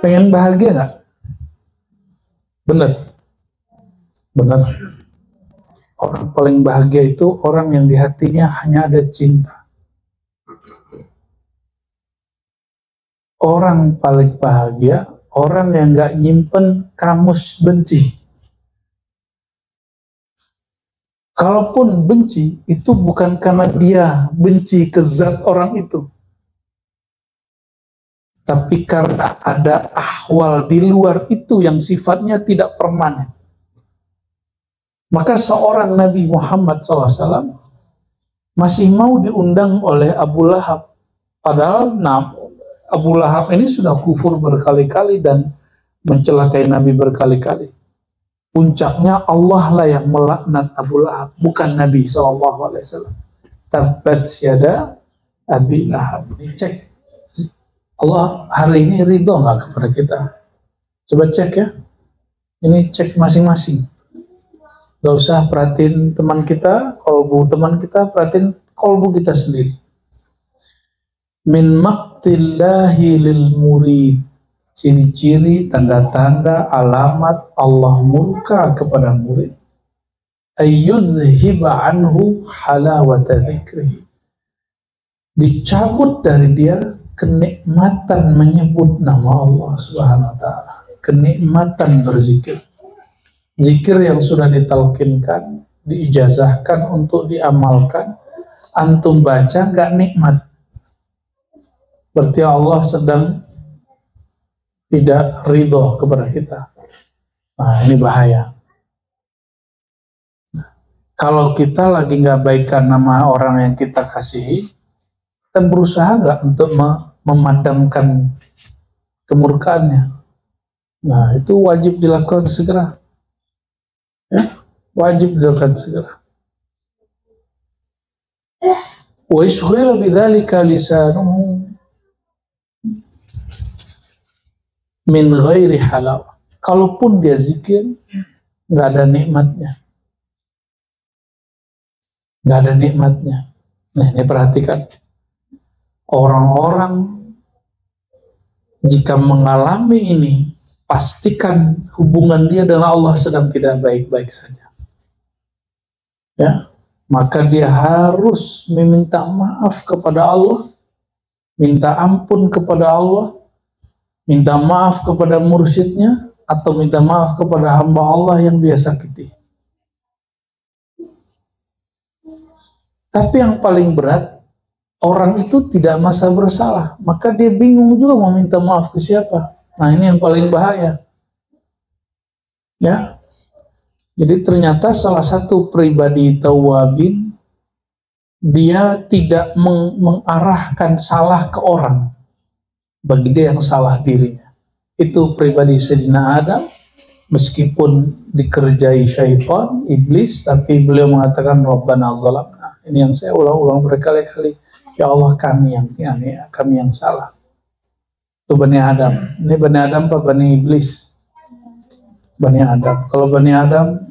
Pengen bahagia nggak? Bener? Bener. Orang paling bahagia itu orang yang di hatinya hanya ada cinta. Orang paling bahagia orang yang nggak nyimpen kamus benci. Kalaupun benci, itu bukan karena dia benci ke zat orang itu, tapi karena ada ahwal di luar itu yang sifatnya tidak permanen. Maka seorang Nabi Muhammad SAW masih mau diundang oleh Abu Lahab. Padahal Abu Lahab ini sudah kufur berkali-kali dan mencelakai Nabi berkali-kali. Puncaknya Allah lah yang melaknat Abu Lahab, bukan Nabi SAW. Tabbat yada Abi Lahab. Ini cek, Allah hari ini ridho nggak kepada kita? Coba cek ya. Ini cek masing-masing. Gak usah perhatiin teman kita, kolbu teman kita, perhatiin kolbu kita sendiri. Min maqtillahi lil murid. Ciri-ciri, tanda-tanda, alamat Allah murka kepada murid. Ayyuzhiba anhu halawata dzikrihi. Dicabut dari dia kenikmatan menyebut nama Allah Subhanahu wa ta'ala. Kenikmatan berzikir. Zikir yang sudah ditalkinkan, diijazahkan untuk diamalkan, antum baca nggak nikmat. Berarti Allah sedang tidak ridho kepada kita. Nah, ini bahaya. Kalau kita lagi nggak baikkan nama orang yang kita kasihi, kita berusaha nggak untuk memadamkan kemurkaannya. Nah, itu wajib dilakukan segera. Ya, wajib dilakukan segera. Wa yashghila bidzalika lisanuhu min ghairi halawah. Kalaupun dia zikir, nggak ada nikmatnya. Nggak ada nikmatnya. Nah, ini perhatikan. Orang-orang jika mengalami ini, pastikan hubungan dia dengan Allah sedang tidak baik-baik saja. Ya, maka dia harus meminta maaf kepada Allah, minta ampun kepada Allah, minta maaf kepada mursyidnya, atau minta maaf kepada hamba Allah yang dia sakiti. Tapi yang paling berat, orang itu tidak merasa bersalah, maka dia bingung juga mau minta maaf ke siapa. Nah, ini yang paling bahaya. Ya. Jadi ternyata salah satu pribadi tawabin, dia tidak mengarahkan salah ke orang. Bagi dia yang salah dirinya. Itu pribadi Sayyidina Adam, meskipun dikerjai syaitan, iblis, tapi beliau mengatakan Rabbana zalamna. Ini yang saya ulang-ulang berkali-kali. Ya Allah, kami yang salah. Itu Bani Adam. Ini Bani Adam apa Bani Iblis? Bani Adam. Kalau Bani Adam,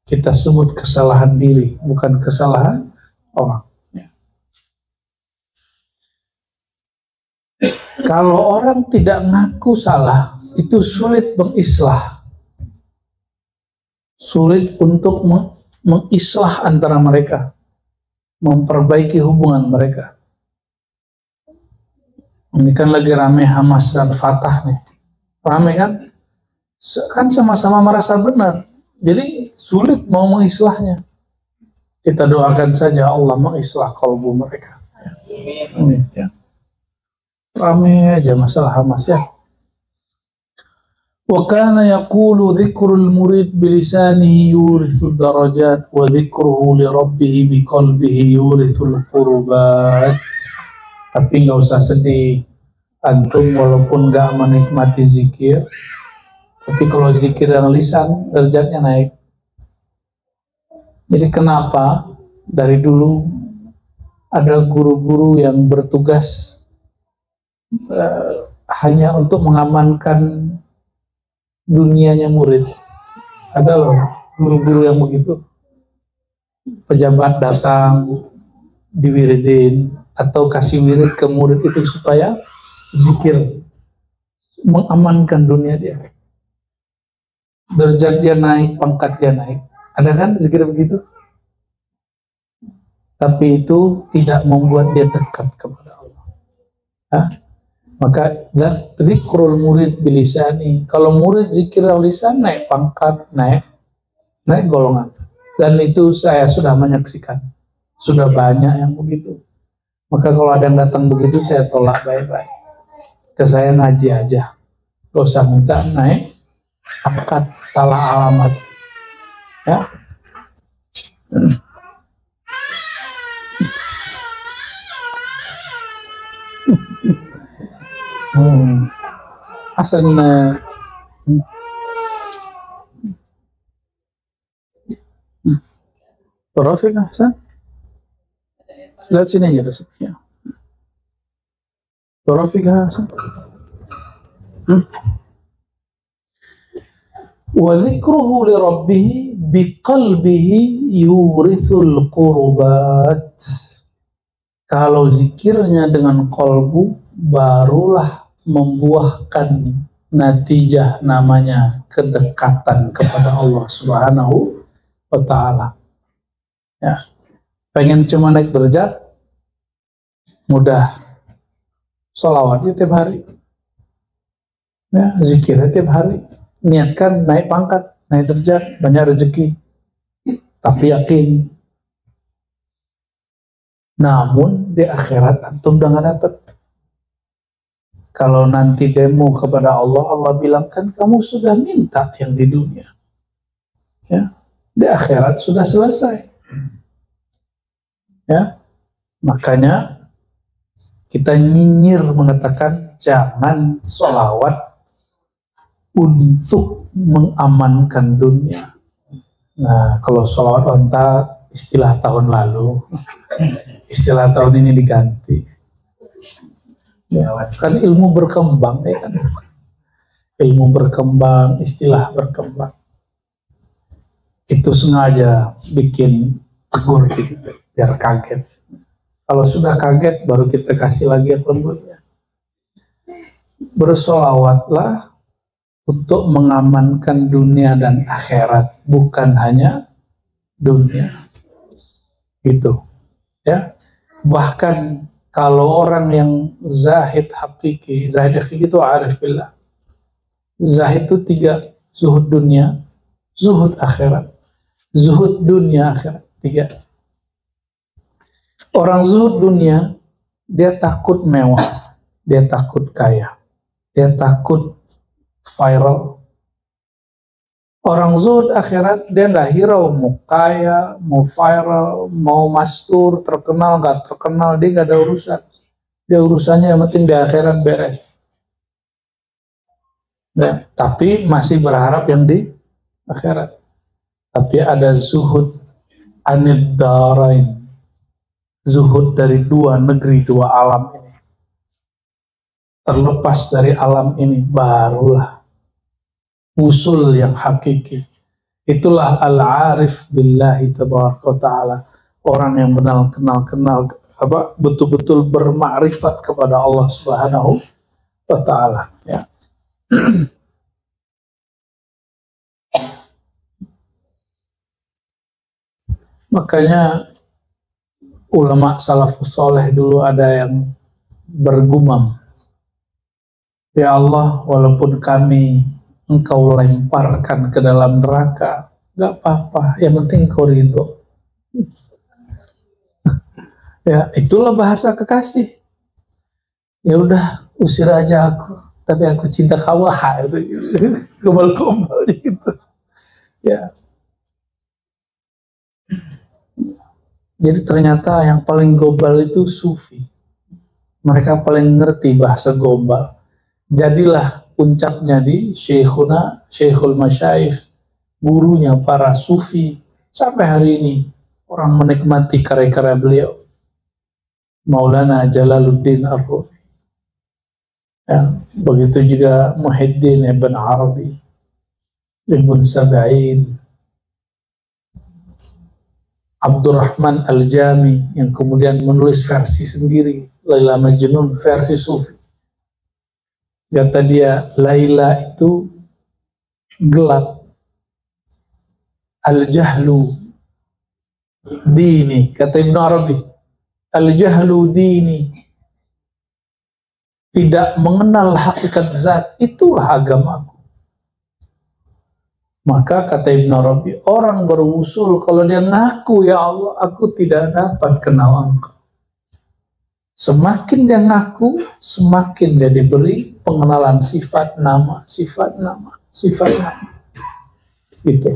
kita sebut kesalahan diri, bukan kesalahan orang. Kalau orang tidak ngaku salah, itu sulit mengislah. Sulit untuk mengislah antara mereka, memperbaiki hubungan mereka. Ini kan lagi rame Hamas dan Fatah nih. Rame kan? Kan sama-sama merasa benar. Jadi sulit mau mengislahnya. Kita doakan saja Allah mengislah kalbu mereka. Amin ya. Rame aja masalah Hamas ya. Wa kana yaqulu dzikrul murid bilisanihi yurithu darajat wa dzikruhu li rabbih biqalbihi yurithu qurbat. Tapi nggak usah sedih. Antum walaupun nggak menikmati zikir, tapi kalau zikir yang lisan derajatnya naik. Jadi kenapa dari dulu ada guru-guru yang bertugas hanya untuk mengamankan dunianya murid. Ada loh guru-guru yang begitu. Pejabat datang diwiridin atau kasih wirid ke murid itu supaya zikir, mengamankan dunia dia. Derajat dia naik, pangkat dia naik. Ada kan zikir begitu? Tapi itu tidak membuat dia dekat kepada Allah. Hah? Maka zikrul murid bilisani. Kalau murid zikir lisan naik pangkat, naik golongan. Dan itu saya sudah menyaksikan. Sudah banyak yang begitu. Maka kalau ada yang datang begitu saya tolak baik-baik. Ke saya ngaji aja. Gak usah minta naik pangkat, salah alamat. Ya. Asalnya Rafiq Hasan, lihat sini aja dosen. Ya. Rafiq Hasan. Wa dzikruhu li rabbih biqalbihi yurithul qurbat. Kalau zikirnya dengan kolbu, barulah membuahkan natijah namanya kedekatan kepada Allah Subhanahu wa Ta'ala. Ya. Pengen cuma naik derajat, mudah. Sholawatnya tiap hari, ya, zikirnya tiap hari. Niatkan naik pangkat, naik derajat, banyak rezeki. Tapi yakin, namun di akhirat antum udah gak dapat. Kalau nanti demo kepada Allah, Allah bilang kan kamu sudah minta yang di dunia. Ya, di akhirat sudah selesai. Ya, makanya kita nyinyir mengatakan jangan sholawat untuk mengamankan dunia. Nah, kalau sholawat onta istilah tahun lalu, istilah tahun ini diganti. Ya, kan ilmu berkembang, ya kan? Ilmu berkembang, istilah berkembang. Itu sengaja bikin tegur gitu, biar kaget. Kalau sudah kaget, baru kita kasih lagi yang lembutnya. Bersolawatlah untuk mengamankan dunia dan akhirat, bukan hanya dunia. Gitu, ya. Bahkan kalau orang yang zahid hakiki itu arif billah. Zahid itu 3, zuhud dunia, zuhud akhirat, zuhud dunia akhirat, 3. Orang zuhud dunia, dia takut mewah, dia takut kaya, dia takut viral. Orang zuhud akhirat, dia nggak hirau mau kaya, mau viral, mau mastur, terkenal nggak terkenal, dia nggak ada urusan. Dia urusannya yang penting di akhirat beres. Ya, tapi masih berharap yang di akhirat. Tapi ada zuhud anid darain, zuhud dari 2 negeri, 2 alam ini. Terlepas dari alam ini, barulah usul yang hakiki. Itulah al-arif billahi tabaraka wa ta'ala. Orang yang kenal betul-betul bermakrifat kepada Allah Subhanahu wa ta'ala. Ya. Makanya ulama salafus soleh dulu ada yang bergumam, ya Allah, walaupun kami Engkau lemparkan ke dalam neraka, gak apa-apa, yang penting Engkau ridho. Ya, itulah bahasa kekasih. Ya udah, usir aja aku, tapi aku cinta kamu. Gombal-gombal gitu. Ya. Jadi ternyata yang paling gombal itu sufi. Mereka paling ngerti bahasa gombal. Jadilah puncaknya di Syekhul Masyayikh, gurunya para sufi. Sampai hari ini orang menikmati karya-karya beliau. Maulana Jalaluddin Ar-Rumi. Ya, begitu juga Muhyiddin Ibn Arabi, Ibn Sab'in, Abdurrahman Al-Jami yang kemudian menulis versi sendiri, Laila Majnun versi sufi. Kata dia, Laila itu gelap. Al-jahlu dini. Kata Ibn Arabi, Al-jahlu dini. Tidak mengenal hakikat zat, itulah agamaku. Maka kata Ibn Arabi, orang berusul kalau dia ngaku, ya Allah, aku tidak dapat kenal Engkau. Semakin dia ngaku, semakin dia diberi pengenalan sifat nama, sifat nama, sifat nama. Gitu.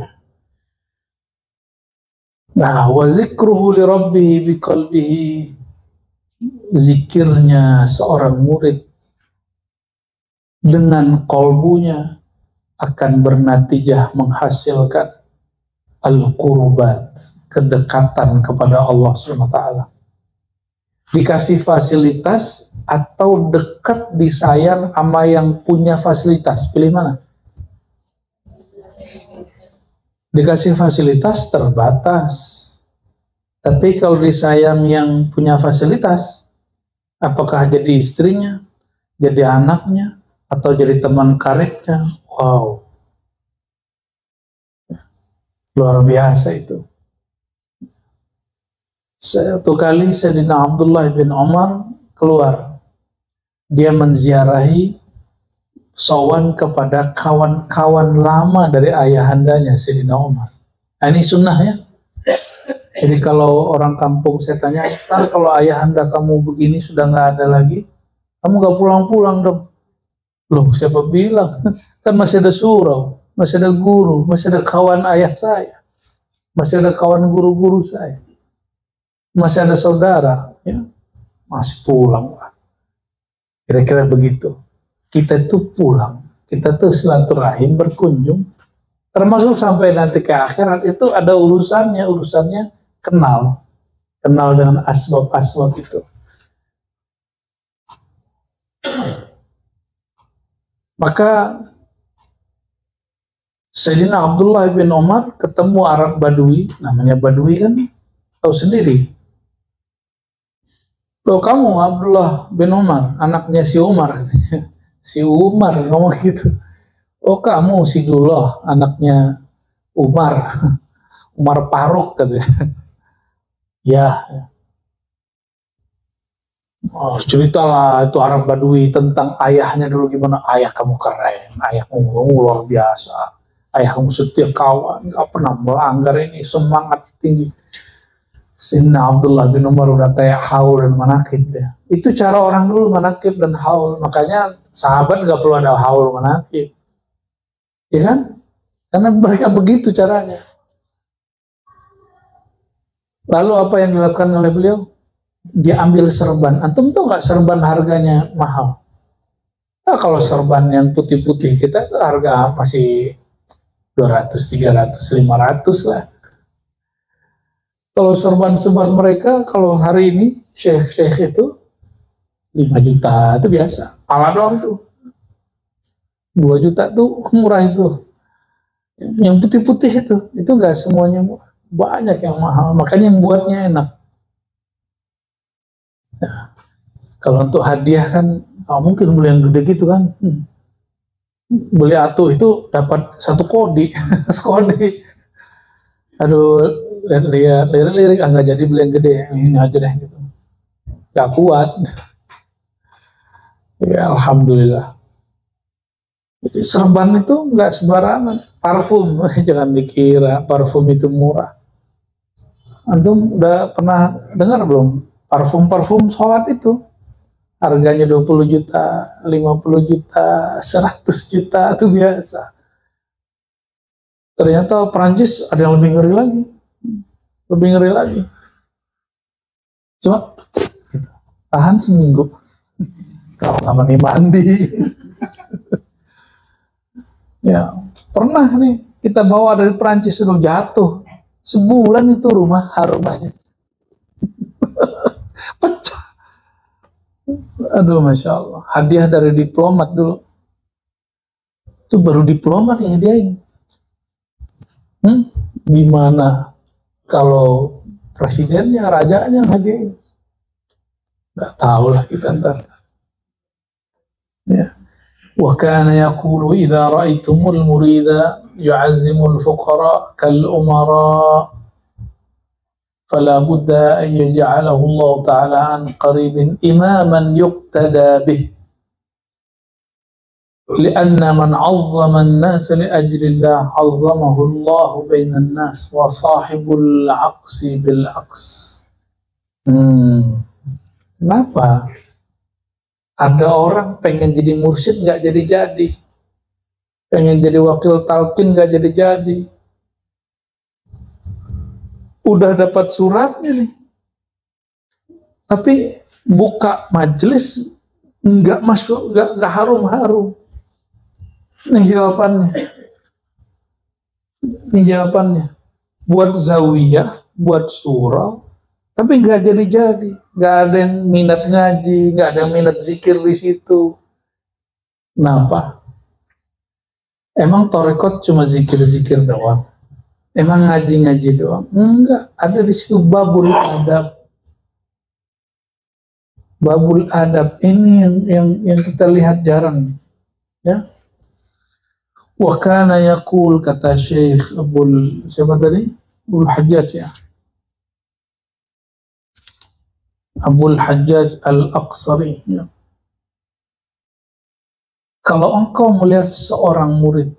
Nah, wa zikruhu li rabbihi biqalbihi, zikirnya seorang murid dengan kolbunya akan bernatijah menghasilkan al-qurbat, kedekatan kepada Allah SWT. Dikasih fasilitas atau dekat disayang sama yang punya fasilitas, pilih mana? Dikasih fasilitas terbatas, tapi kalau disayang yang punya fasilitas, apakah jadi istrinya, jadi anaknya, atau jadi teman karibnya? Wow, luar biasa itu. Satu kali Sayyidina Abdullah bin Umar keluar, dia menziarahi, sowan kepada kawan-kawan lama dari ayahandanya Sayyidina Umar. Nah, ini sunnah ya. Jadi kalau orang kampung saya tanya, ntar kalau ayahanda kamu begini sudah nggak ada lagi, kamu nggak pulang-pulang dong. Loh, siapa bilang? Kan masih ada surau, masih ada guru, masih ada kawan ayah saya, masih ada kawan guru-guru saya, masih ada saudara, ya, masih pulang. Kira-kira begitu. Kita itu pulang, kita tuh silaturahim, berkunjung, termasuk sampai nanti ke akhirat itu ada urusannya kenal dengan asbab-asbab itu. Maka Sayyidina Abdullah bin Umar ketemu Arab Badui, namanya Badui kan tahu sendiri. Loh, kamu Abdullah bin Umar, anaknya si Umar, si Umar ngomong gitu. Oh, kamu si Dullah, anaknya Umar, Umar Faruk katanya. Ya. Oh, ceritalah itu Arab Badui tentang ayahnya dulu gimana. Ayah kamu keren, ayah kamu luar biasa, ayah kamu setia kawan, nggak pernah melanggar, ini semangat tinggi. Sayyidina Abdullah bin Umar udah kayak haul dan manakib ya. Itu cara orang dulu manakib dan haul. Makanya sahabat nggak perlu ada haul manakib, ya kan? Karena mereka begitu caranya. Lalu apa yang dilakukan oleh beliau? Dia ambil serban. Antum tuh nggak serban harganya mahal. Nah, kalau serban yang putih-putih kita itu harga masih 200, 300, 500 lah. Kalau serban-serban mereka, kalau hari ini syekh-syekh itu 5 juta itu biasa. Pala doang tuh. 2 juta tuh murah itu. Yang putih-putih itu nggak semuanya murah. Banyak yang mahal. Makanya yang buatnya enak. Nah, kalau untuk hadiah kan mungkin beli yang gede gitu kan. Beli atuh itu dapat 1 kodi. Sekodi. Aduh, lirik nggak jadi beli yang gede, ini aja deh gitu. Gak kuat. Ya alhamdulillah. Jadi serban itu nggak sembarangan. Parfum, jangan dikira parfum itu murah. Antum udah pernah dengar belum? Parfum sholat itu harganya 20 juta, 50 juta, 100 juta itu biasa. Ternyata Perancis ada yang lebih ngeri lagi. Lebih ngeri lagi. Cuma tahan seminggu. Kalau nggak mandi. Ya, pernah nih kita bawa dari Perancis sudah jatuh. Sebulan itu rumahnya. Pecah. Aduh, Masya Allah. Hadiah dari diplomat dulu. Itu baru diplomat yang hadiahin. Gimana kalau presidennya, rajanya hadiahin? Nggak tahu lah kita ntar. Ya. Wa kana yaqulu idza ra'aitumul murida yu'azzimul fuqara kal umara fala budda an yaj'alahu Allah ta'ala an qaribin imaman yuqtada bih lianna man 'azzama an-nas li ajli Allah 'azzamahu Allah bainan nas wa sahibul 'aqsi bil 'aqs. Kenapa ada orang pengen jadi mursyid nggak jadi-jadi, pengen jadi wakil talqin nggak jadi-jadi, udah dapat suratnya nih, tapi buka majelis nggak masuk, nggak harum-harum. Nih jawabannya, buat zawiyah, buat surau, tapi nggak jadi-jadi, nggak ada yang minat ngaji, nggak ada yang minat zikir di situ. Kenapa? Emang tarekat cuma zikir-zikir doang? Emang ngaji-ngaji doang? Enggak, ada di situ babul adab. Babul adab ini yang kita lihat jarang, ya. Wa kana yaqul, kata Syekh siapa tadi? Abul Hajjaj, ya. Abul Hajjaj Al-Aqsari, ya. Kalau engkau melihat seorang murid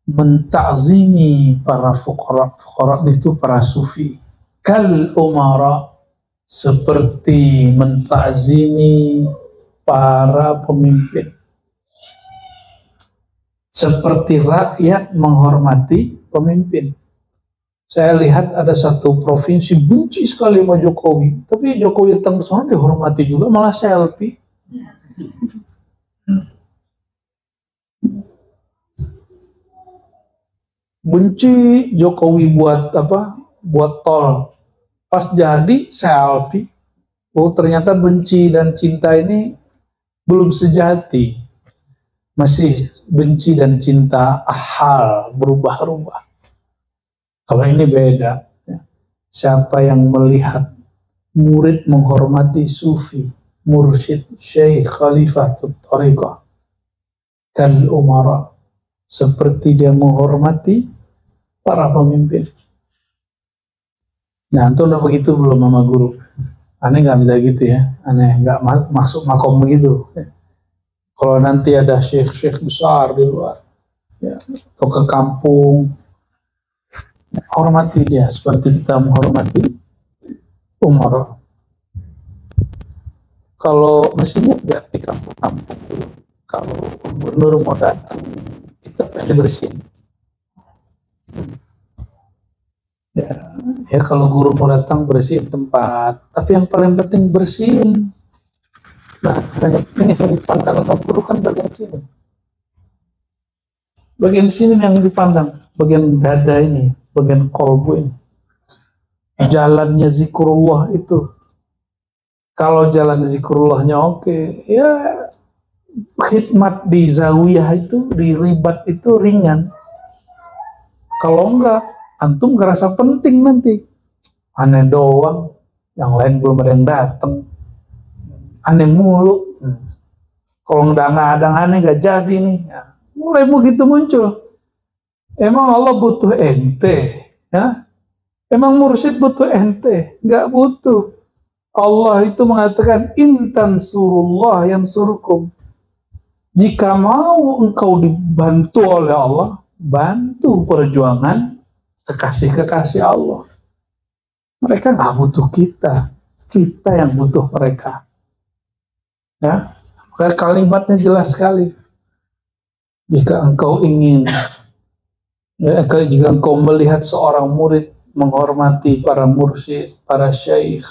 menta'zimi para fuqara itu para sufi, kal umara, seperti menta'zimi para pemimpin, seperti rakyat menghormati pemimpin. Saya lihat ada satu provinsi benci sekali sama Jokowi, tapi Jokowi datang ke sana dihormati juga, malah selfie. Benci Jokowi buat apa? Buat tol. Pas jadi selfie. Oh, ternyata benci dan cinta ini belum sejati. Masih benci dan cinta ahal, berubah-ubah. Kalau ini beda. Siapa yang melihat murid menghormati sufi, mursyid, syekh, khalifah, thariqah, kal umara, seperti dia menghormati para pemimpin. Nah, itu udah begitu belum sama guru? Aneh nggak bisa gitu ya, aneh nggak masuk makom begitu. Kalau nanti ada syekh-syekh besar di luar, ya, atau ke kampung, hormati dia seperti kita menghormati umar. Kalau masih muda di kampung-kampung dulu, kalau gubernur mau datang, kita pengen bersihin. Ya kalau guru mau datang bersihin tempat, tapi yang paling penting bersihin. Nah, ini yang dipandang sama guru kan bagian sini. Bagian sini yang dipandang, bagian dada ini, bagian kolbu ini. Jalannya zikrullah itu. Kalau jalan zikrullahnya oke, ya khidmat di zawiyah itu, di ribat itu ringan. Kalau enggak, antum ngerasa penting nanti. Aneh doang, yang lain belum ada yang datang. Aneh mulu. Kalau nggak ada aneh nggak jadi nih. Ya, mulai begitu muncul. Emang Allah butuh ente? Ya? Emang mursyid butuh ente? Nggak butuh. Allah itu mengatakan intan surullah yang surukum. Jika mau engkau dibantu oleh Allah, bantu perjuangan kekasih-kekasih Allah. Mereka nggak butuh kita yang butuh mereka. Ya, maka kalimatnya jelas sekali. Jika engkau ingin, ya, jika engkau melihat seorang murid menghormati para mursyid, para syekh,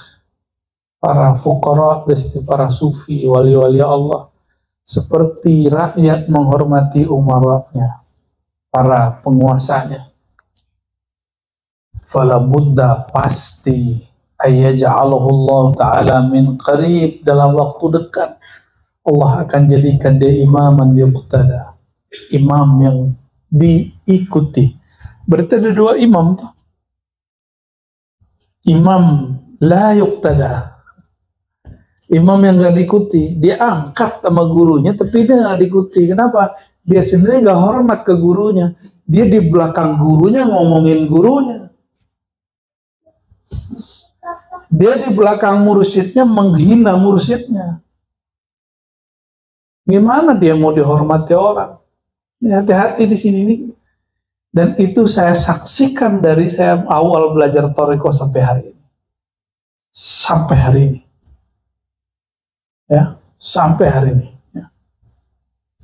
para fuqara, para sufi, wali-wali Allah, seperti rakyat menghormati umaranya, para penguasanya. Fala budda, pasti ayyaj'alahu Allah Ta'ala min qarib, dalam waktu dekat Allah akan jadikan dia imaman yuqtada, imam yang diikuti. Berarti ada dua imam tuh. Imam la yuqtada, Imam yang nggak diikuti, dia angkat sama gurunya, tapi dia nggak diikuti. Kenapa? Dia sendiri nggak hormat ke gurunya. Dia di belakang gurunya ngomongin gurunya. Dia di belakang mursyidnya menghina mursyidnya. Gimana dia mau dihormati orang? Ya, hati-hati di sini nih. Dan itu saya saksikan dari saya awal belajar Thariqah sampai hari ini. Sampai hari ini. Ya, sampai hari ini. Ya.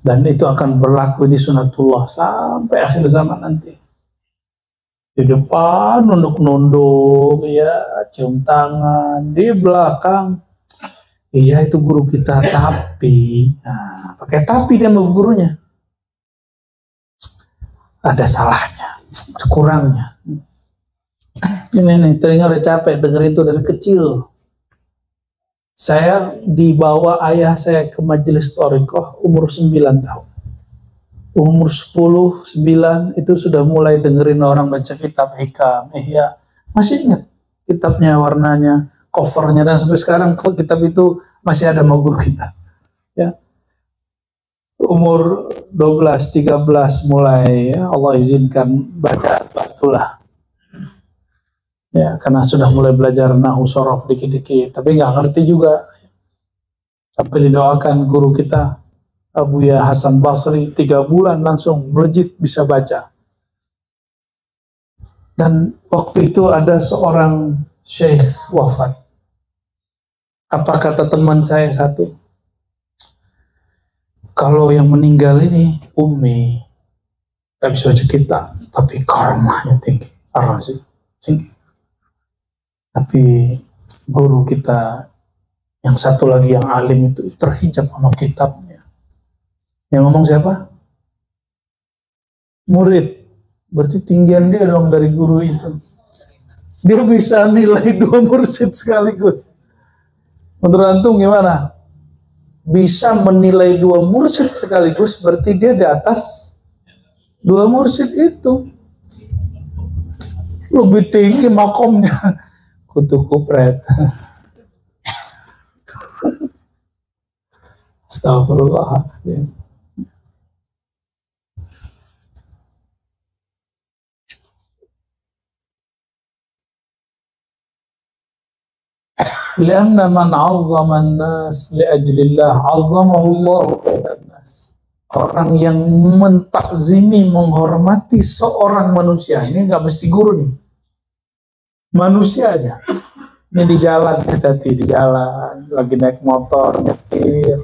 Dan itu akan berlaku di sunatullah sampai akhir zaman nanti. Di depan nunduk-nunduk, ya, cium tangan. Di belakang, iya itu guru kita, tapi, nah, pakai tapi dia sama gurunya. Ada salahnya, ada kurangnya. Ini nih, telinga udah capek denger itu dari kecil. Saya dibawa ayah saya ke majelis Thariqah umur 9 tahun. Umur 10, 9 itu sudah mulai dengerin orang baca kitab hikam. Ya, masih ingat kitabnya, warnanya, covernya, dan sampai sekarang kitab itu masih ada sama guru kita. Ya. Umur 12, 13 mulai ya, Allah izinkan baca itulah. Ya, karena sudah mulai belajar nahu sorof dikit-dikit, tapi nggak ngerti juga. Sampai didoakan guru kita, Abu Ya Hasan Basri, 3 bulan langsung melejit bisa baca. Dan waktu itu ada seorang syekh wafat. Apa kata teman saya satu? Kalau yang meninggal ini ummi, nggak bisa baca kitab, tapi karamahnya tinggi, arasi tinggi. Tapi guru kita yang satu lagi yang alim itu terhijab sama kitabnya. Yang ngomong siapa? Murid. Berarti tinggian dia dong dari guru itu. Dia bisa nilai 2 mursyid sekaligus. Menurut antum gimana? Bisa menilai 2 mursyid sekaligus, berarti dia di atas 2 mursyid itu. Lebih tinggi makomnya. Kutu kupret. Astagfirullahaladzim. Lianna man azzama an-nas li ajlillah azzamahu Allah bainan nas. Orang yang mentakzimi, menghormati seorang manusia, ini nggak mesti guru nih, manusia aja. Ini di jalan, hati-hati di jalan, lagi naik motor, nyetir.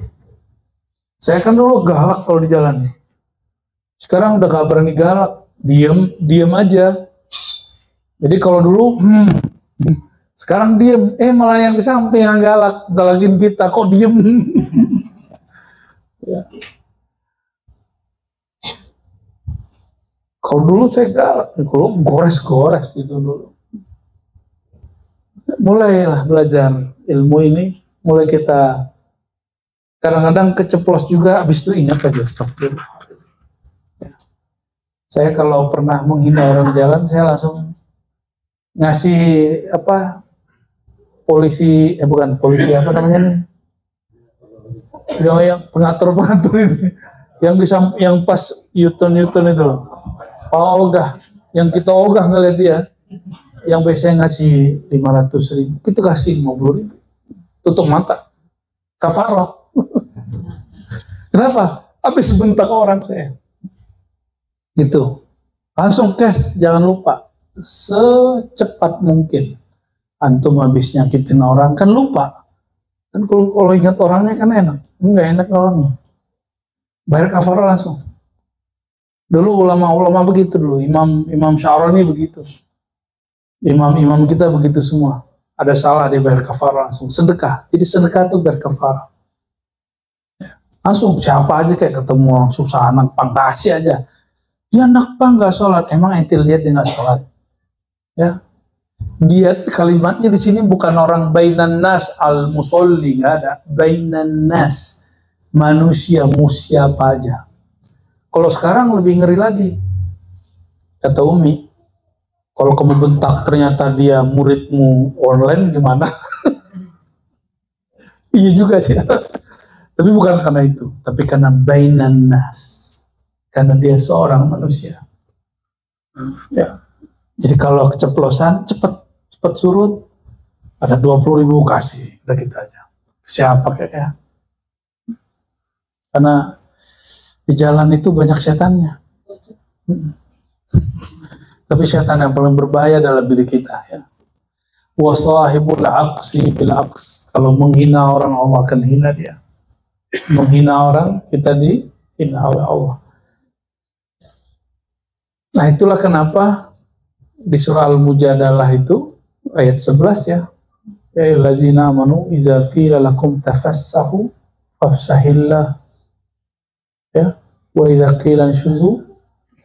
Saya kan dulu galak kalau di jalan nih. Sekarang udah gak berani galak, diem aja. Jadi kalau dulu, sekarang diem, malah yang di samping yang galakin kita, kok diem? Ya. Kalau dulu saya galak, kalau gores-gores gitu dulu. Mulailah belajar ilmu ini, mulai kita kadang-kadang keceplos juga, habis itu ingat aja, astagfirullah. Ya. Saya kalau pernah menghina orang jalan, saya langsung ngasih apa, polisi, bukan polisi, apa namanya nih, yang pengatur ini, yang pas U-turn itu, Pak Ogah, yang kita ogah ngeliat dia, yang biasanya ngasih 500.000, kita kasih 50.000, tutup mata, kafarah. Kenapa? Habis sebentar orang saya. Gitu. Langsung cash, jangan lupa. Secepat mungkin. Antum habis nyakitin orang, kan lupa. Kan kalau ingat orangnya kan enak. Enggak enak orangnya. Bayar kafarah langsung. Dulu ulama-ulama begitu dulu. Imam Sya'rani begitu. Imam-imam kita begitu semua. Ada salah dia bayar kafarah langsung. Sedekah. Jadi sedekah itu bayar kafarah. Langsung siapa aja kayak ketemu orang susah, anak pang kasih aja. Ya anak pang nggak sholat, emang ente lihat dia nggak sholat. Ya, dia kalimatnya di sini bukan orang bainan nas al musolli, nggak ada. Bainan nas, manusia siapa aja. Kalau sekarang lebih ngeri lagi. Kata Umi, kalau kamu bentak ternyata dia muridmu online gimana? Iya juga sih. Tapi bukan karena itu, tapi karena bainan nas. Karena dia seorang manusia. Ya. Jadi kalau keceplosan cepat surut, ada 20.000 kasih, udah gitu aja. Siapa kayaknya? Karena di jalan itu banyak setannya. Tapi setan yang paling berbahaya adalah diri kita, ya. Wa sahibul aqsi bil aqs. Kalau menghina orang, Allah akan hina dia. Menghina orang, kita dihina oleh Allah. Nah, itulah kenapa di surah Al-Mujadalah itu ayat 11 ya. Ya ayyuhallazina amanu idza qila lakum tafassahu fafsahillah. Ya, wa idza qila anshuzu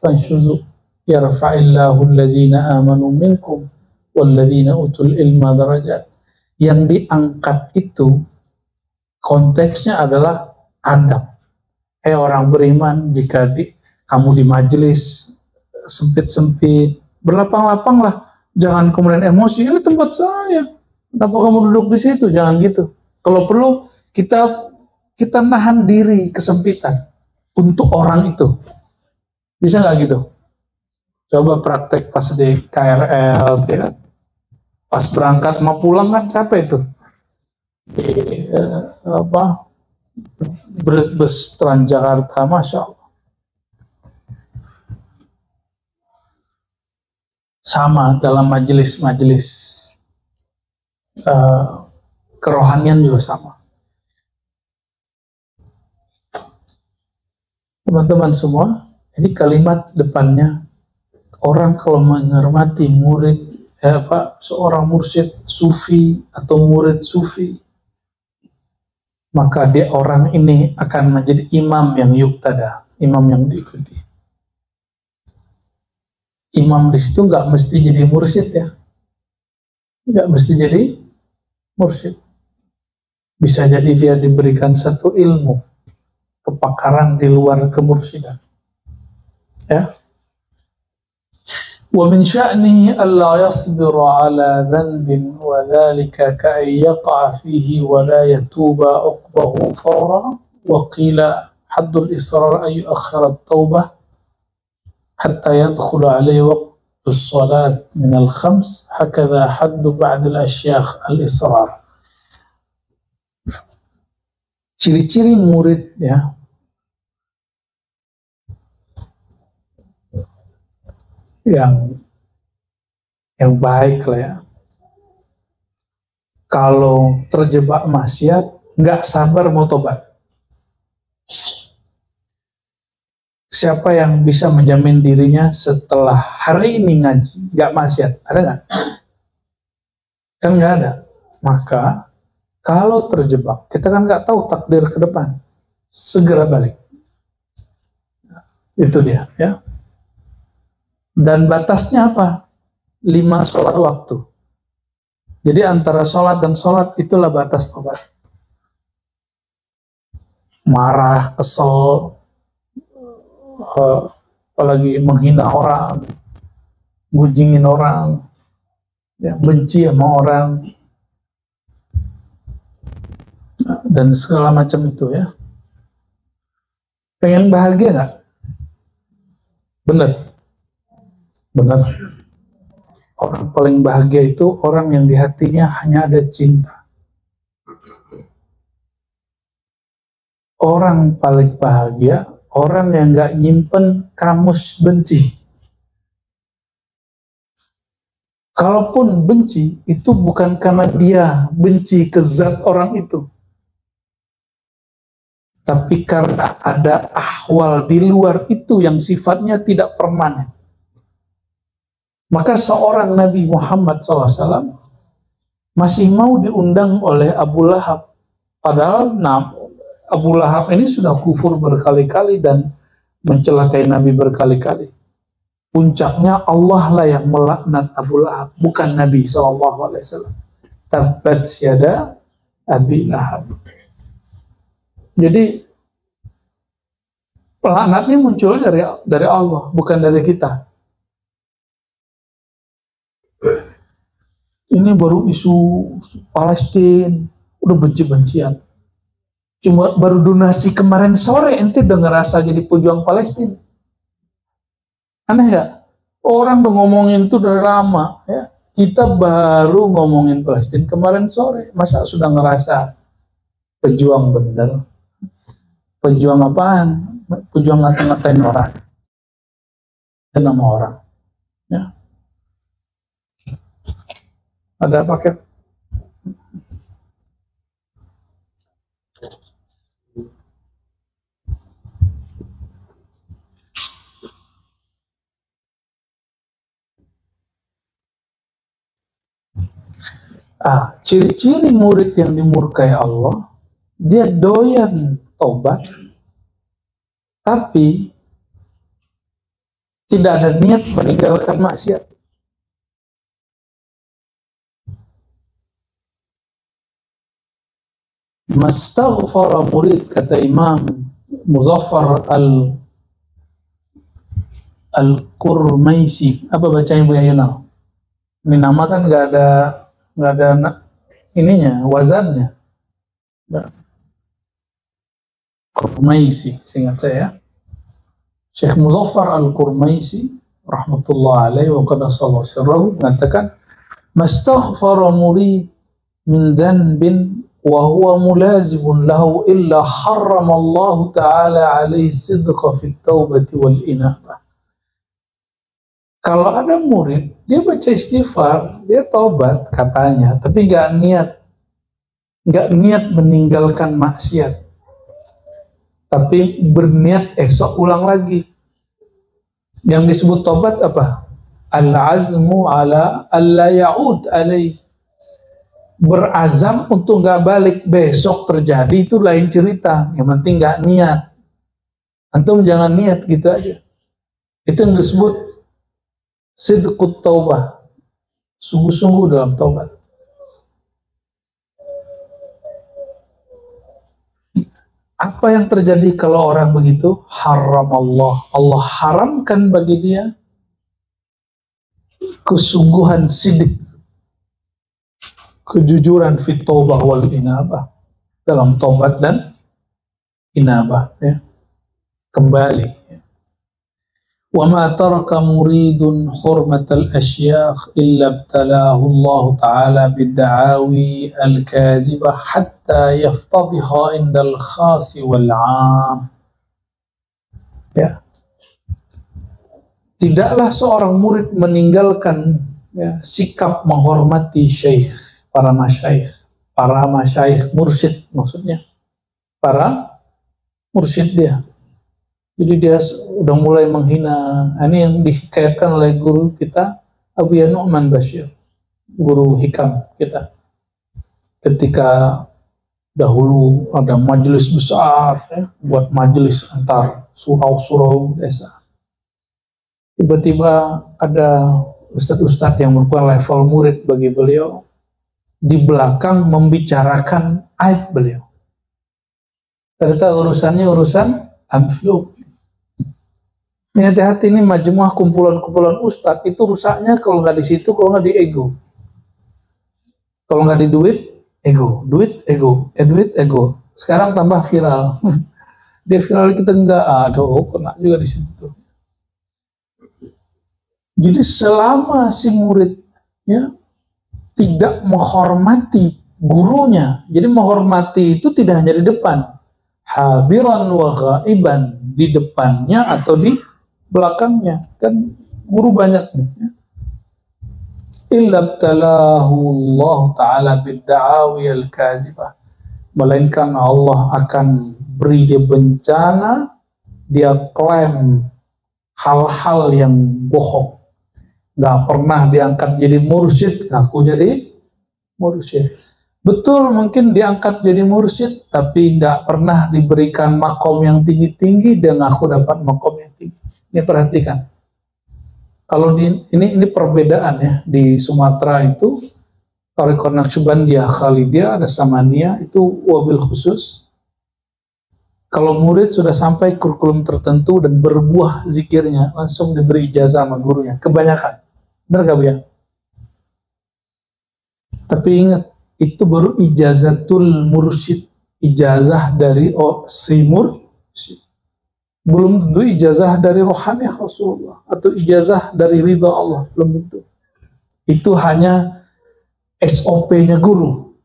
fanshuzu yarfa'illahu allazina amanu minkum walladzina utul ilma darajat. Yang diangkat itu konteksnya adalah adab. Orang beriman, jika kamu di majelis sempit-sempit, berlapang-lapang lah, jangan kemudian emosi, ini tempat saya, kenapa kamu duduk di situ? Jangan gitu. Kalau perlu kita nahan diri kesempitan untuk orang itu. Bisa nggak gitu? Coba praktek pas di KRL, ya. Pas berangkat mau pulang kan capek itu. Bus Transjakarta, Masya Allah. Sama dalam majelis-majelis kerohanian juga sama. Teman-teman semua, ini kalimat depannya, orang kalau menghormati murid, seorang mursyid sufi atau murid sufi, maka dia orang ini akan menjadi imam yang yuktada, imam yang diikuti. Imam di situ nggak mesti jadi mursyid ya, nggak mesti jadi mursyid. Bisa jadi dia diberikan satu ilmu, kepakaran di luar kemursidan. Ya. Wa min sya'nihi alla yasbira ala dhanbin wa dhalika ka'an yaqa'a fihi wa la yatuba uqbahu fawra wa qila haddul israr ay yu'akhkhira at-taubah hatta yadkhula alayhi waqtus salat min al-khams hakadha haddu ba'd al-ashyakh al-israr. Ciri-ciri murid ya yang baik lah ya, kalau terjebak maksiat nggak sabar mau tobat. Siapa yang bisa menjamin dirinya setelah hari ini ngaji nggak maksiat? Ada nggak? Kan nggak ada. Maka kalau terjebak, kita kan nggak tahu takdir ke depan, segera balik. Itu dia ya. Dan batasnya apa? 5 sholat waktu. Jadi antara sholat dan sholat itulah batas tobat. Marah, kesel, apalagi menghina orang, gunjingin orang, ya, benci sama orang, dan segala macam itu ya. Pengen bahagia nggak? Bener. Benar. Orang paling bahagia itu orang yang di hatinya hanya ada cinta. Orang paling bahagia orang yang nggak nyimpen kamus benci. Kalaupun benci, itu bukan karena dia benci ke zat orang itu, tapi karena ada ahwal di luar itu yang sifatnya tidak permanen. Maka seorang Nabi Muhammad SAW masih mau diundang oleh Abu Lahab. Padahal Abu Lahab ini sudah kufur berkali-kali dan mencelakai Nabi berkali-kali. Puncaknya Allah lah yang melaknat Abu Lahab, bukan Nabi SAW. Tabbat yada Abi Lahab. Jadi pelaknatnya muncul dari Allah, bukan dari kita. Ini baru isu Palestina, udah benci-bencian. Cuma baru donasi kemarin sore ente udah ngerasa jadi pejuang Palestina. Aneh gak? Orang udah ngomongin itu udah lama ya. Kita baru ngomongin Palestina kemarin sore. Masa sudah ngerasa pejuang bener? Pejuang apaan? Pejuang ngata-ngatain orang. Dan nama orang. Ya. Ada paket. Ciri-ciri murid yang dimurkai Allah, dia doyan tobat, tapi tidak ada niat meninggalkan maksiat. Mastaghfara murid, kata Imam Muzaffar Al-Qurmaisi. Apa bacanya Bu Yayunal? Ini nama kan nggak ada ininya, wazannya. Qurmaisi, seingat saya. Syekh Muzaffar Al-Qurmaisi rahmatullah alaihi wa qaddasallahu sirrahu mengatakan, mastaghfara murid min dhanbin wa huwa mulazibun lahu illa harramallahu ta'ala alaihi sidqa fit taubati wal inabah. Kalau ada murid, dia baca istighfar, dia taubat katanya, tapi nggak niat meninggalkan maksiat, tapi berniat esok ulang lagi. Yang disebut taubat apa? Al-azmu ala alla ya'ud alaih. Berazam untuk nggak balik besok terjadi, itu lain cerita. Yang penting nggak niat. Antum jangan niat gitu aja. Itu yang disebut sidqut taubah, sungguh-sungguh dalam taubat. Apa yang terjadi kalau orang begitu? Haram Allah haramkan bagi dia kesungguhan sidik, kejujuran fit taubah wal inabah, dalam taubat dan inabah, ya. Kembali. وَمَا تَرَكَ مُرِيدٌ حُرْمَةَ الْأَشْيَاخِ إِلَّا ابْتَلَاهُ اللَّهُ تَعَالَى بِالدَّعَاوِي الْكَاذِبَةِ حَتَّى يَفْتَضِحَ عِنْدَ الْخَاصِ وَالْعَامِ. Ya. Tidaklah seorang murid meninggalkan sikap menghormati syekh, para masyayikh, mursyid maksudnya, para mursyid dia. Jadi dia udah mulai menghina. Ini yang dihikayatkan oleh guru kita, Abu Ya Nu'man Bashir, guru hikam kita. Ketika dahulu ada majelis besar, ya, buat majelis antar surau-surau desa. Tiba-tiba ada ustadz-ustadz yang merupakan level murid bagi beliau, di belakang membicarakan aib beliau. Ternyata urusannya urusan amflu. Ini hati-hati, ini majmuah kumpulan-kumpulan ustadz, itu rusaknya kalau nggak di situ, kalau nggak di ego. Kalau nggak di duit, ego. Duit, ego. Duit, ego. Sekarang tambah viral. Dia viral, kita nggak, aduh, kena juga di situ. Jadi selama si murid ya tidak menghormati gurunya, jadi menghormati itu tidak hanya di depan, hadiran wa ghaiban, di depannya atau di belakangnya, kan guru banyak nih ya. Illa btalahu Allah ta'ala bidda'awi al-kazibah, melainkan Allah akan beri dia bencana, dia klaim hal-hal yang bohong. Nggak pernah diangkat jadi mursyid, ngaku jadi mursyid. Betul, mungkin diangkat jadi mursyid, tapi nggak pernah diberikan makom yang tinggi-tinggi, dia ngaku dapat makom yang tinggi. Ini perhatikan. Kalau ini perbedaan ya, di Sumatera itu Thariqah Naqsyabandiyah Khalidiyah ada Samaniyah itu wabil khusus. Kalau murid sudah sampai kurikulum tertentu dan berbuah zikirnya, langsung diberi ijazah sama gurunya. Kebanyakan. Benar gak Bu ya? Tapi ingat, itu baru ijazatul mursyid, ijazah dari si mursyid. Belum tentu ijazah dari rohani Rasulullah atau ijazah dari ridha Allah, belum tentu. Itu hanya SOP-nya guru.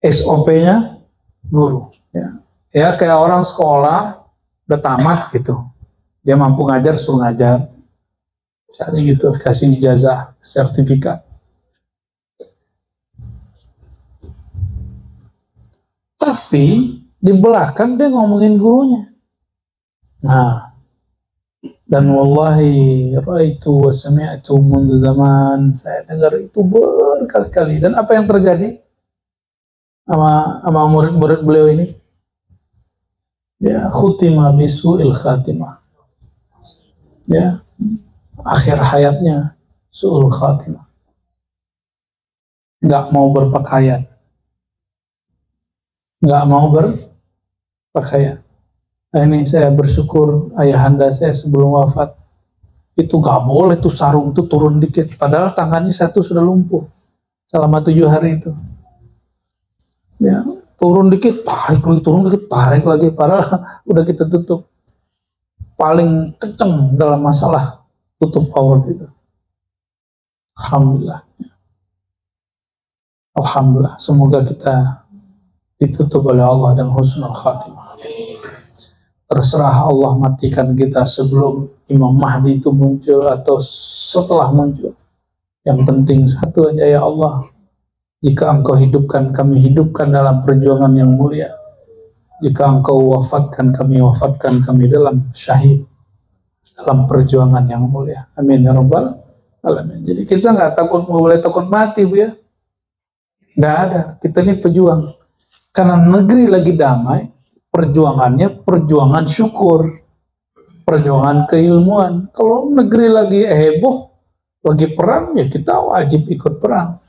SOP-nya guru. Ya, kayak orang sekolah udah tamat gitu, dia mampu ngajar, suruh ngajar, misalnya gitu, kasih ijazah, sertifikat. Tapi di belakang dia ngomongin gurunya. Nah, dan wallahi raitu wa sami'tu mundu zaman, saya dengar itu berkali-kali. Dan apa yang terjadi sama murid-murid beliau ini? Ya, khutima bisu'il khatimah. Ya, akhir hayatnya su'ul khatimah. Nggak mau berpakaian. Nggak mau berpakaian. Nah, ini saya bersyukur ayahanda saya sebelum wafat itu nggak boleh tuh sarung tuh turun dikit, padahal tangannya satu sudah lumpuh selama 7 hari itu. Ya, turun dikit, tarik lagi, turun dikit, tarik lagi, padahal udah kita tutup. Paling kenceng dalam masalah tutup aurat itu. Alhamdulillah. Alhamdulillah. Semoga kita ditutup oleh Allah dan husnul khatimah. Terserah Allah matikan kita sebelum Imam Mahdi itu muncul atau setelah muncul. Yang penting satu aja, ya Allah, jika Engkau hidupkan, kami hidupkan dalam perjuangan yang mulia. Jika Engkau wafatkan, kami dalam syahid, dalam perjuangan yang mulia. Amin ya rabbal alamin. Jadi kita nggak boleh takut mati, Bu ya. Nggak ada. Kita ini pejuang. Karena negeri lagi damai, perjuangannya perjuangan syukur, perjuangan keilmuan. Kalau negeri lagi heboh, lagi perang, ya kita wajib ikut perang.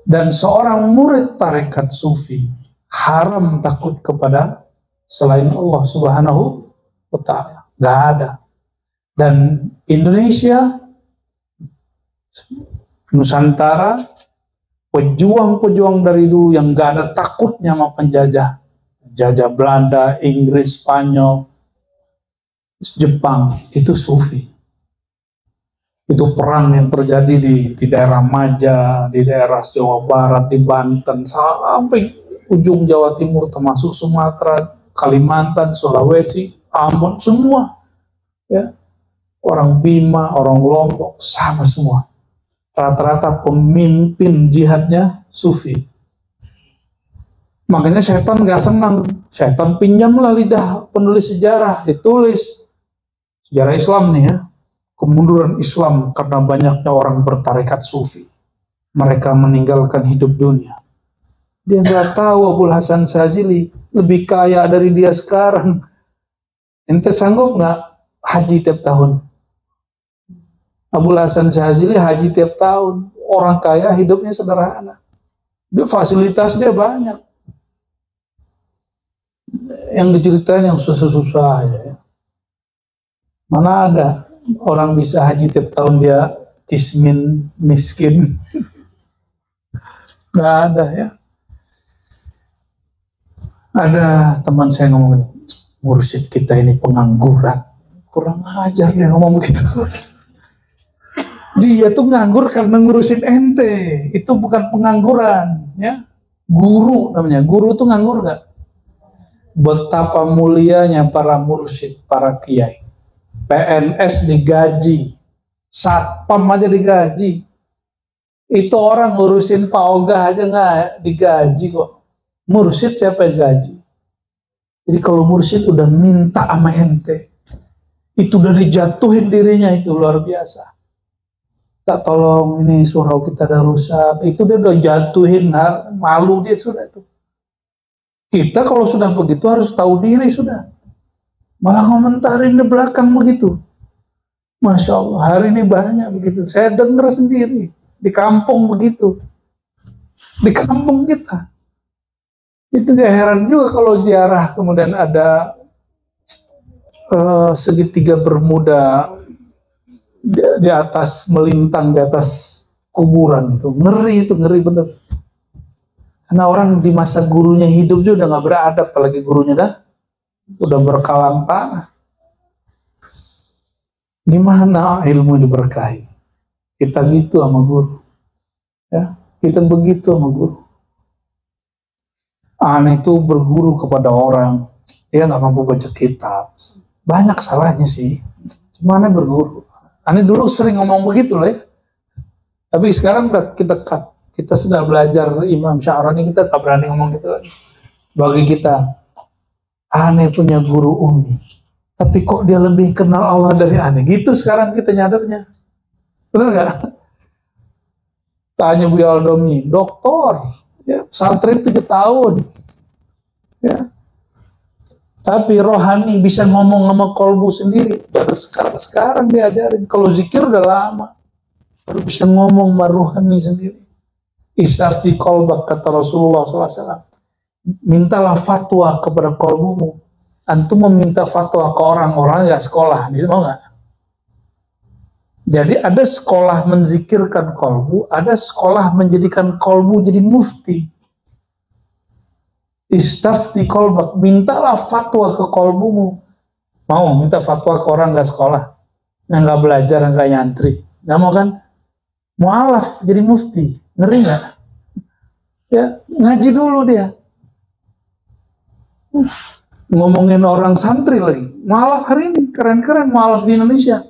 Dan seorang murid tarekat sufi haram takut kepada selain Allah Subhanahu wa ta'ala. Gak ada. Dan Indonesia, Nusantara, pejuang-pejuang dari dulu yang gak ada takutnya sama penjajah. Jajah Belanda, Inggris, Spanyol, Jepang, itu sufi. Itu perang yang terjadi di daerah Maja, di daerah Jawa Barat, di Banten, sampai ujung Jawa Timur, termasuk Sumatera, Kalimantan, Sulawesi, Ambon, semua. Ya. Orang Bima, orang Lombok, sama semua. Rata-rata pemimpin jihadnya sufi. Makanya setan gak senang. Setan pinjamlah lidah penulis sejarah, ditulis sejarah Islam nih ya, kemunduran Islam karena banyaknya orang bertarekat sufi. Mereka meninggalkan hidup dunia. Dia nggak tahu Abul Hasan Syazili lebih kaya dari dia sekarang. Ente sanggup nggak haji tiap tahun? Abul Hasan Syazili haji tiap tahun. Orang kaya hidupnya sederhana. Dia fasilitas dia banyak. Yang diceritain yang susah-susah aja ya. Mana ada orang bisa haji tiap tahun dia kismin, miskin. Nggak ada ya. Ada teman saya ngomong gini, mursyid kita ini pengangguran. Kurang ajar dia ngomong begitu. Dia tuh nganggur karena ngurusin ente. Itu bukan pengangguran ya. Guru namanya. Guru tuh nganggur nggak? Betapa mulianya para mursyid, para kiai. PNS digaji, satpam aja digaji. Itu orang ngurusin Pak Ogah aja nggak digaji kok. Mursyid siapa yang gaji? Jadi kalau mursyid udah minta sama ente, itu udah dijatuhin dirinya, itu luar biasa. Tak tolong ini surau kita ada rusak, itu dia udah jatuhin, malu dia sudah tuh. Kita kalau sudah begitu harus tahu diri sudah. Malah komentarin di belakang begitu. Masya Allah, hari ini banyak begitu. Saya dengar sendiri. Di kampung begitu. Di kampung kita. Itu gak heran juga kalau ziarah kemudian ada segitiga bermuda di atas, melintang di atas kuburan itu ngeri bener. Karena orang di masa gurunya hidup juga udah nggak beradab, apalagi gurunya udah berkalang tanah. Gimana ilmu diberkahi? Kita gitu sama guru, ya kita begitu sama guru. Aneh itu berguru kepada orang, dia nggak mampu baca kitab, banyak salahnya sih. Cuma aneh berguru. Aneh dulu sering ngomong begitu loh ya. Tapi sekarang kita sudah belajar Imam Sya'rani, kita tak berani ngomong gitu lagi. Bagi kita, aneh punya guru Umi, tapi kok dia lebih kenal Allah dari aneh. Gitu sekarang kita nyadarnya. Benar nggak? Tanya Bu Aldomi, doktor, ya, pesantren 7 tahun. Ya. Tapi rohani bisa ngomong sama kolbu sendiri. Baru sekarang diajarin. Kalau zikir udah lama. Baru bisa ngomong sama rohani sendiri. Istafti kolbak, kata Rasulullah SAW. Mintalah fatwa kepada kolbumu. Antum meminta fatwa ke orang-orang gak sekolah. Bisa mau gak? Jadi ada sekolah menzikirkan kolbu, ada sekolah menjadikan kolbu jadi mufti. Istafti kolbak, mintalah fatwa ke kolbumu. Mau minta fatwa ke orang gak sekolah, yang gak belajar, yang gak nyantri. Gak mau kan? Mu'alaf jadi mufti, ngeri gak? Ya, ngaji dulu dia. Ngomongin orang santri lagi. Mu'alaf hari ini, keren-keren mu'alaf di Indonesia.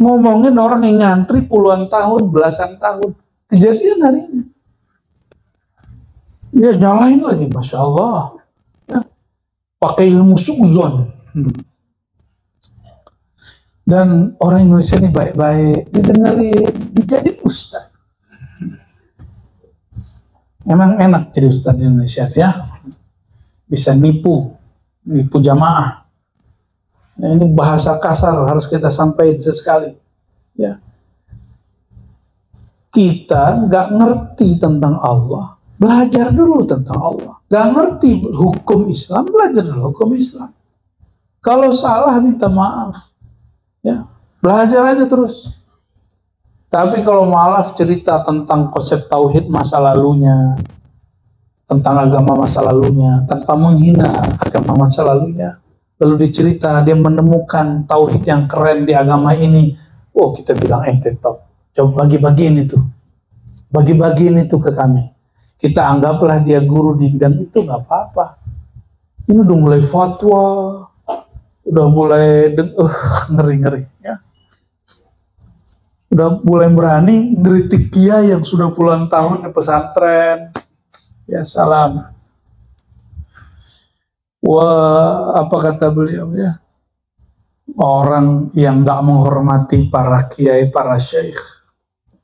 Ngomongin orang yang ngantri puluhan tahun, belasan tahun. Kejadian hari ini. Ya nyalain lagi, Masya Allah. Ya, pakai ilmu su'zon. Dan orang Indonesia ini baik-baik. Didengarin, jadi ustaz. Memang enak jadi ustaz di Indonesia ya. Bisa nipu jamaah. Nah, ini bahasa kasar harus kita sampaikan sesekali. Ya. Kita nggak ngerti tentang Allah, belajar dulu tentang Allah. Nggak ngerti hukum Islam, belajar dulu hukum Islam. Kalau salah minta maaf. Ya, belajar aja terus. Tapi kalau maaf cerita tentang konsep tauhid masa lalunya, tentang agama masa lalunya, tanpa menghina agama masa lalunya, lalu dicerita dia menemukan tauhid yang keren di agama ini. Oh, kita bilang ente top. Coba bagi-bagiin itu. Bagi-bagiin itu ke kami. Kita anggaplah dia guru di bidang itu, nggak apa-apa. Ini udah mulai fatwa, udah mulai ngeri-ngeri ya. Udah mulai berani ngeritik kiai yang sudah puluhan tahun di pesantren. Ya salam. Wah, apa kata beliau ya? Orang yang gak menghormati para kiai, para syekh,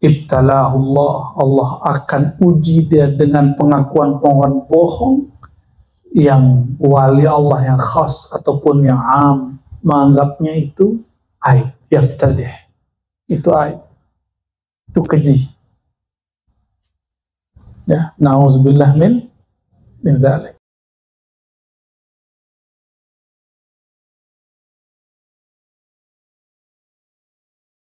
ibtalahullah, Allah akan uji dia dengan pengakuan-pengakuan bohong yang wali Allah yang khas ataupun yang am menganggapnya itu aib, yaftadih. Itu aib, itu keji. Ya, na'udzubillah min dzalik.